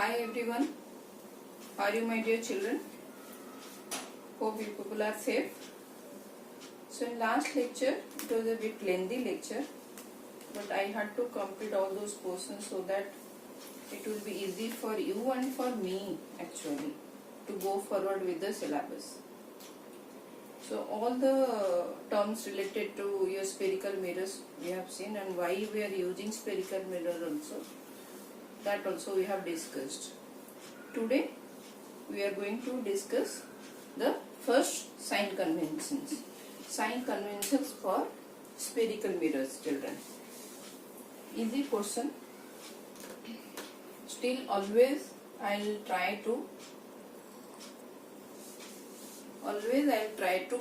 Hi everyone, how are you my dear children? Hope you people are safe. So in last lecture, it was a bit lengthy lecture, but I had to complete all those portions so that it will be easy for you and for me actually to go forward with the syllabus. So all the terms related to your spherical mirrors we have seen, and why we are using spherical mirror also, that also we have discussed. Today we are going to discuss the first sign conventions. Sign conventions for spherical mirrors, children. Easy question. Still always I'll try to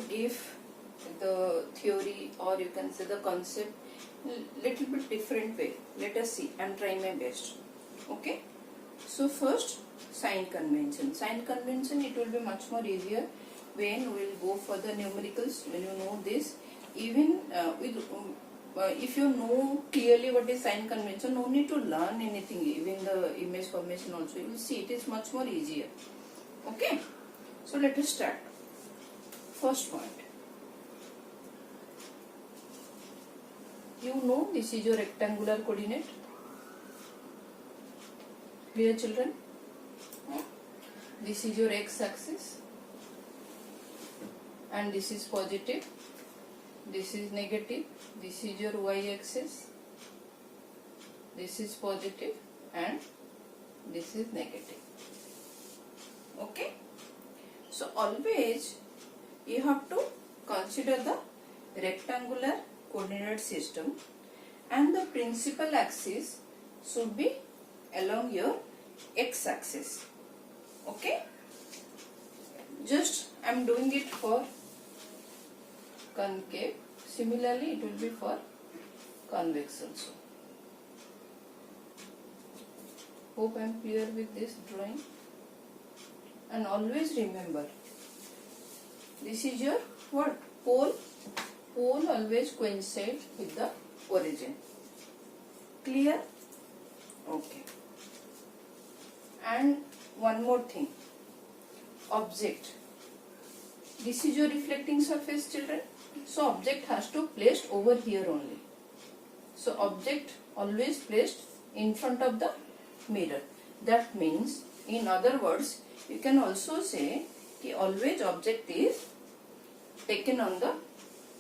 give the theory, or you can say the concept, little bit different way. Let us see. I'm trying my best. Okay. So first, sign convention. Sign convention, it will be much more easier when we will go for the numericals. When you know this, even if you know clearly what is sign convention, no need to learn anything. Even the image formation also, you will see it is much more easier. Okay. So let us start. First point. You know this is your rectangular coordinate. Clear, children? This is your x-axis, and this is positive, this is negative, this is your y-axis, this is positive, and this is negative. Okay? So always you have to consider the rectangular coordinate system, and the principal axis should be along your x-axis. Okay? Just I am doing it for concave. Similarly, it will be for convex also. Hope I am clear with this drawing. And always remember, this is your what? Pole. Pole always coincides with the origin. Clear? Okay. And one more thing. Object. This is your reflecting surface, children. So object has to placed over here only. So object always placed in front of the mirror. That means, in other words, you can also say that always object is taken on the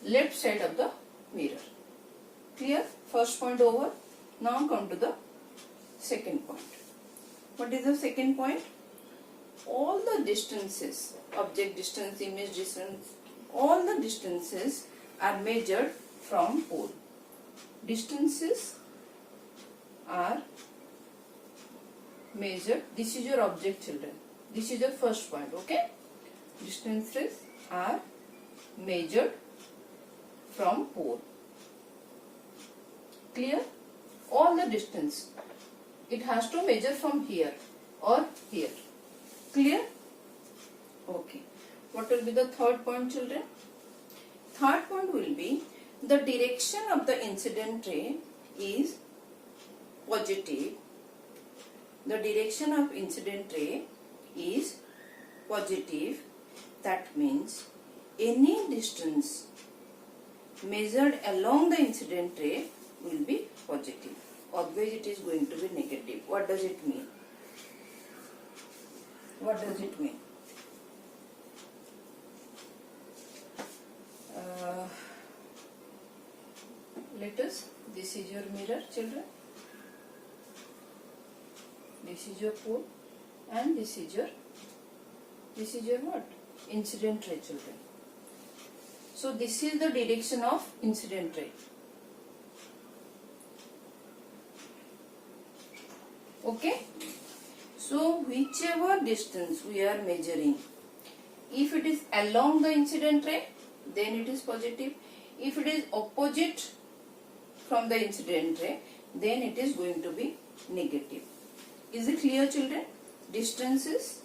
left side of the mirror. Clear? First point over. Now come to the second point. What is the second point? All the distances, object distance, image distance, all the distances are measured from pole. Distances are measured. This is your object, children. This is the first point. Okay? Distances are measured from pole. Clear? All the distance. It has to measure from here or here. Clear? Okay. What will be the third point, children? Third point will be the direction of the incident ray is positive. The direction of incident ray is positive. That means any distance measured along the incident ray will be positive. Otherwise it is going to be negative. What does it mean? What does it mean? This is your mirror, children. This is your pole, and this is your what? Incident ray, children. So this is the direction of incident ray. Okay? So whichever distance we are measuring, if it is along the incident ray, then it is positive. If it is opposite from the incident ray, then it is going to be negative. Is it clear, children? Distances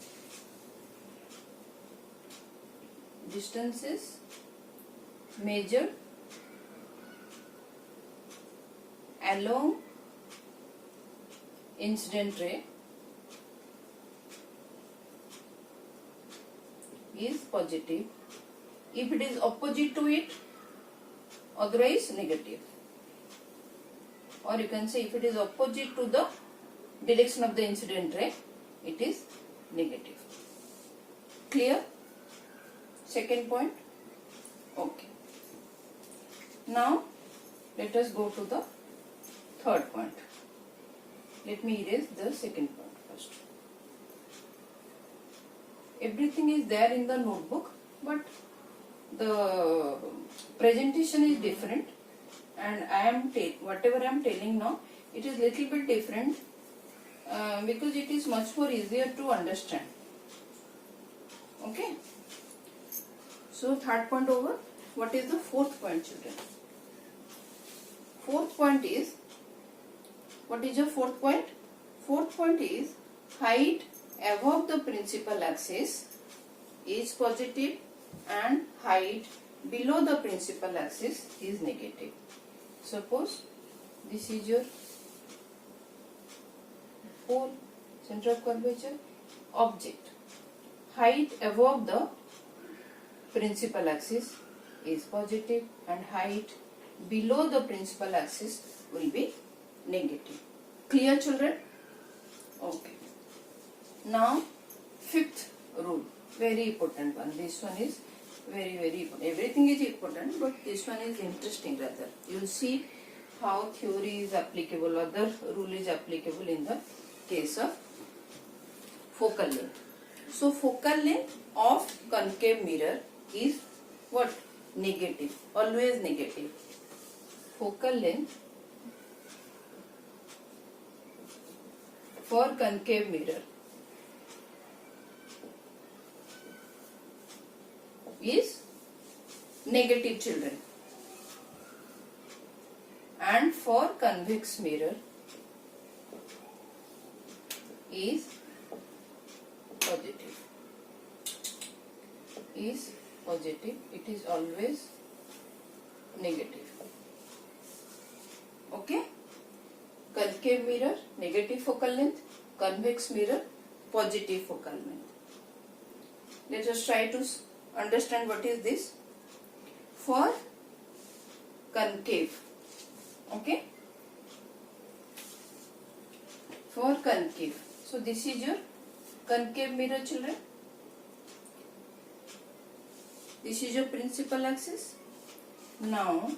measured along incident ray is positive. If it is opposite to it, otherwise negative. Or you can say if it is opposite to the direction of the incident ray, it is negative. Clear? Second point? Okay. Now let us go to the third point. Let me erase the second point first. Everything is there in the notebook, but the presentation is different, and whatever I am telling now, it is little bit different because it is much more easier to understand. Okay. So third point over. What is the fourth point, children? Fourth point is, what is your fourth point? Fourth point is height above the principal axis is positive and height below the principal axis is negative. Suppose this is your pole, center of curvature, object. Height above the principal axis is positive and height below the principal axis will be negative. Clear, children? Okay. Now fifth rule, very important one. This one is very important. Everything is important, but this one is interesting rather. You will see how theory is applicable, other rule is applicable in the case of focal length. So focal length of concave mirror is what? Negative. Always negative. Focal length for concave mirror is negative, children, and for convex mirror is positive. Is positive. It is always negative. Okay. Concave mirror negative focal length, convex mirror positive focal length. Let us try to understand what is this. For concave, okay, for concave. So this is your concave mirror, children. This is your principal axis. Now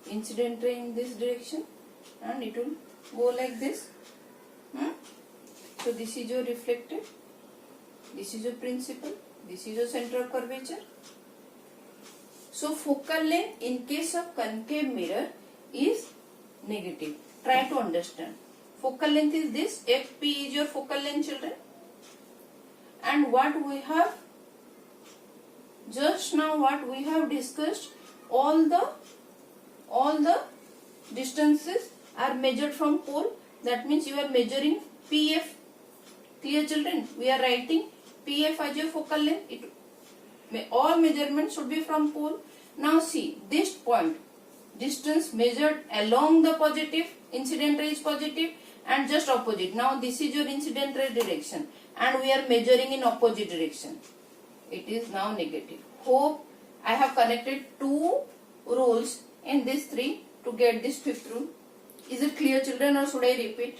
incident ray in this direction and it will go like this. So this is your reflected, this is your principal, this is your center of curvature. So focal length in case of concave mirror is negative. Try to understand. Focal length is this. FP is your focal length, children. And what we have just now, what we have discussed, all the distances are measured from pole. That means you are measuring PF. Clear, children? We are writing PF as your focal length. All measurements should be from pole. Now see this point, distance measured along the positive, incident ray is positive, and just opposite. Now this is your incident ray direction and we are measuring in opposite direction. It is now negative. Hope I have connected two rules in this three to get this fifth rule. Is it clear, children, or should I repeat?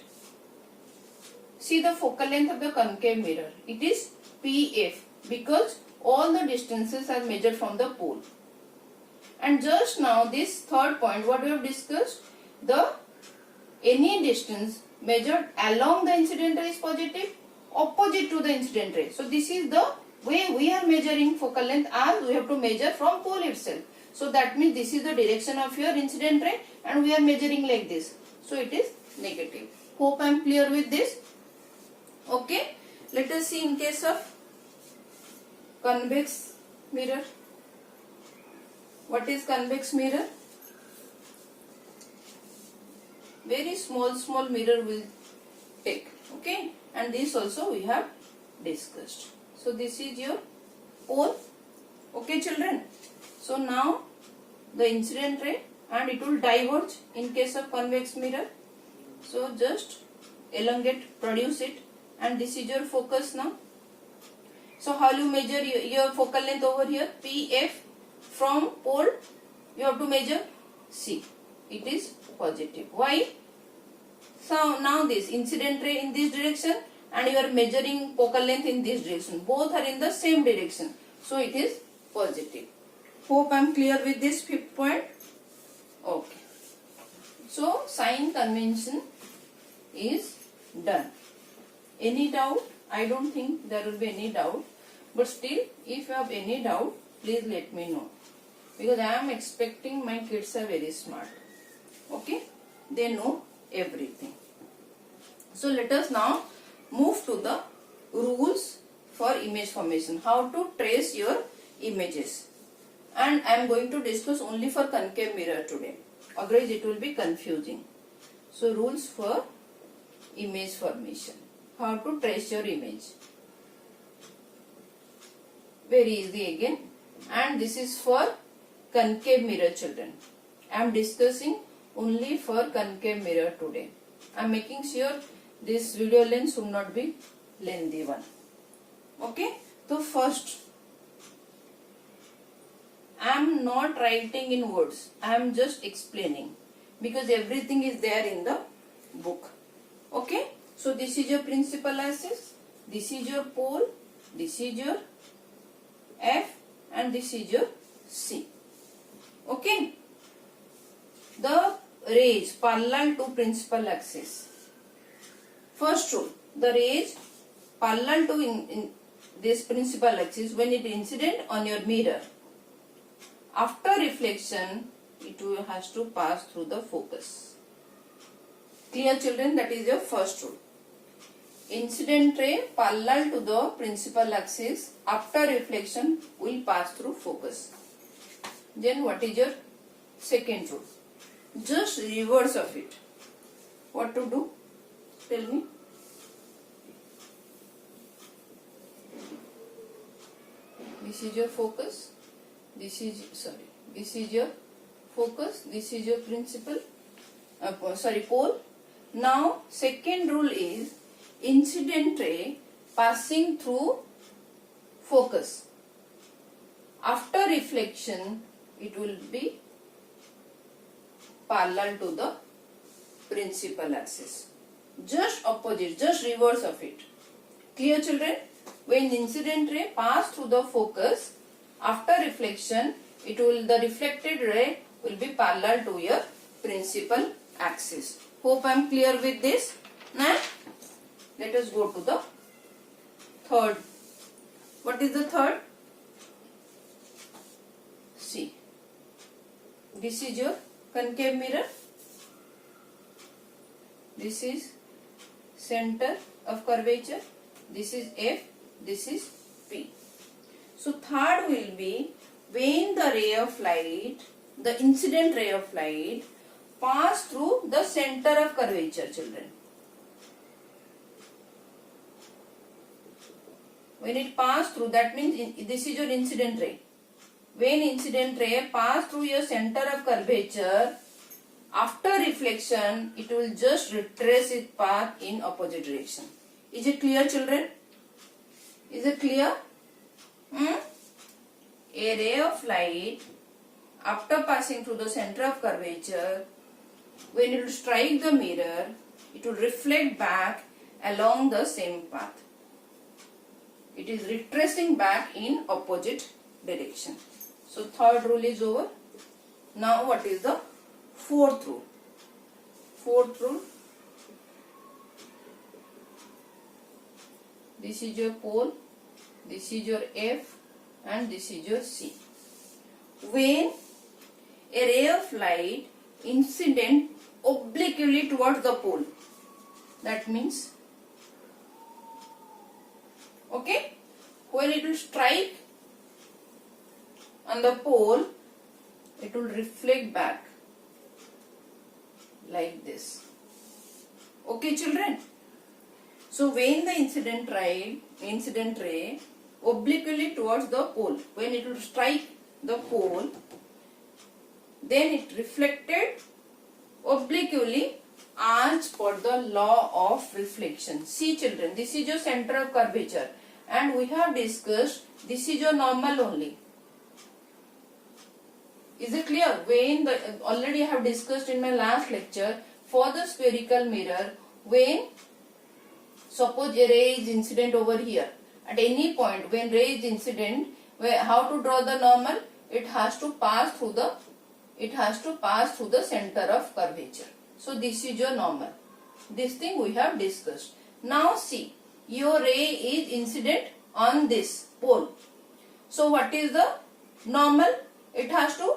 See the focal length of the concave mirror. It is PF because all the distances are measured from the pole. And just now this third point, what we have discussed, any distance measured along the incident ray is positive, opposite to the incident ray. So this is the way we are measuring focal length, as we have to measure from pole itself. So that means this is the direction of your incident ray and we are measuring like this. So it is negative. Hope I am clear with this. Okay. Let us see in case of convex mirror. What is convex mirror? Very small mirror will take. Okay. And this also we have discussed. So this is your pole. Okay, children. So now the incident ray and it will diverge in case of convex mirror. So just elongate, produce it, and this is your focus now. So how you measure your focal length over here? PF from pole you have to measure C. It is positive. Why? So now this incident ray in this direction and you are measuring focal length in this direction. Both are in the same direction. So it is positive. Hope I am clear with this fifth point. Okay. So sign convention is done. Any doubt? I don't think there will be any doubt. But still, if you have any doubt, please let me know. Because I am expecting my kids are very smart. Okay? They know everything. So let us now move to the rules for image formation. How to trace your images. And I am going to discuss only for concave mirror today. Otherwise it will be confusing. So rules for image formation. How to trace your image. Very easy again. And this is for concave mirror children. I am discussing only for concave mirror today. I am making sure this video length should not be lengthy one. Okay. So first, I am not writing in words. I am just explaining. Because everything is there in the book. Okay. So this is your principal axis. This is your pole. This is your F. And this is your C. Okay. The rays parallel to principal axis. First rule, the rays parallel to in this principal axis when it incident on your mirror. After reflection, it has to pass through the focus. Clear children? That is your first rule. Incident ray parallel to the principal axis after reflection will pass through focus. Then what is your second rule? Just reverse of it. What to do? Tell me. This is your focus. This is your focus. This is your principal. Pole. Now second rule is incident ray passing through focus. After reflection, it will be parallel to the principal axis. Just opposite, just reverse of it. Clear children? When incident ray pass through the focus, after reflection, the reflected ray will be parallel to your principal axis. Hope I am clear with this. Now, let us go to the third. What is the third? See. This is your concave mirror. This is center of curvature. This is F. This is P. So third will be when the ray of light, the incident ray of light, pass through the center of curvature, children. When it pass through, that means this is your incident ray. When incident ray pass through your center of curvature, after reflection, it will just retrace its path in opposite direction. Is it clear, children? Is it clear? A ray of light, after passing through the center of curvature, when it will strike the mirror, it will reflect back along the same path. It is retracing back in opposite direction. So third rule is over. Now what is the fourth rule? Fourth rule. This is your pole, this is your F, and this is your C. When a ray of light incident obliquely towards the pole, that means, okay, when it will strike on the pole, it will reflect back like this. Okay, children? So when the incident ray obliquely towards the pole, when it will strike the pole, then it reflected obliquely as per the law of reflection. See children, this is your center of curvature and we have discussed this is your normal only. Is it clear? When already I have discussed in my last lecture for the spherical mirror, when suppose a ray is incident over here, at any point when ray is incident, how to draw the normal? It has to pass through the center of curvature. So this is your normal. This thing we have discussed. Now see, your ray is incident on this pole. So what is the normal? It has to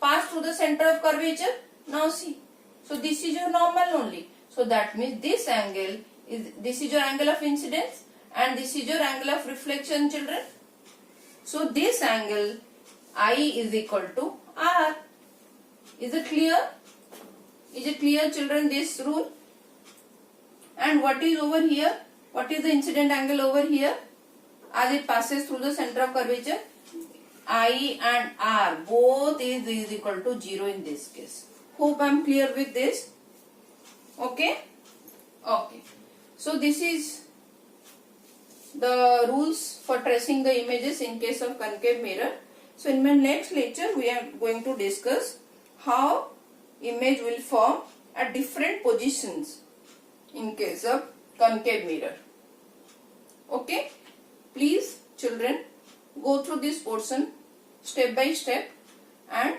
pass through the center of curvature. Now see, so this is your normal only. So that means this is your angle of incidence and this is your angle of reflection, children. So this angle I is equal to R. Is it clear? Is it clear, children, this rule? And what is over here? What is the incident angle over here? As it passes through the center of curvature, I and R both is equal to 0 in this case. Hope I am clear with this. Okay? Okay. So this is the rules for tracing the images in case of concave mirror. So in my next lecture we are going to discuss how image will form at different positions in case of concave mirror. Okay? Please children, go through this portion step by step and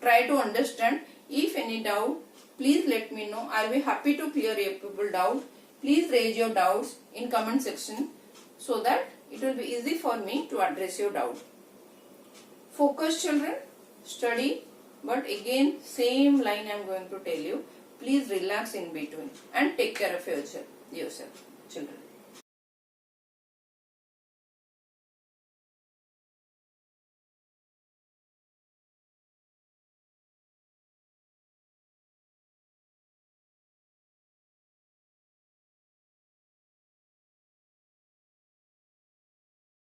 try to understand. If any doubt, please let me know. I will be happy to clear your doubt. Please raise your doubts in comment section so that it will be easy for me to address your doubt. Focus, children, study, but again same line I am going to tell you. Please relax in between and take care of yourself, children.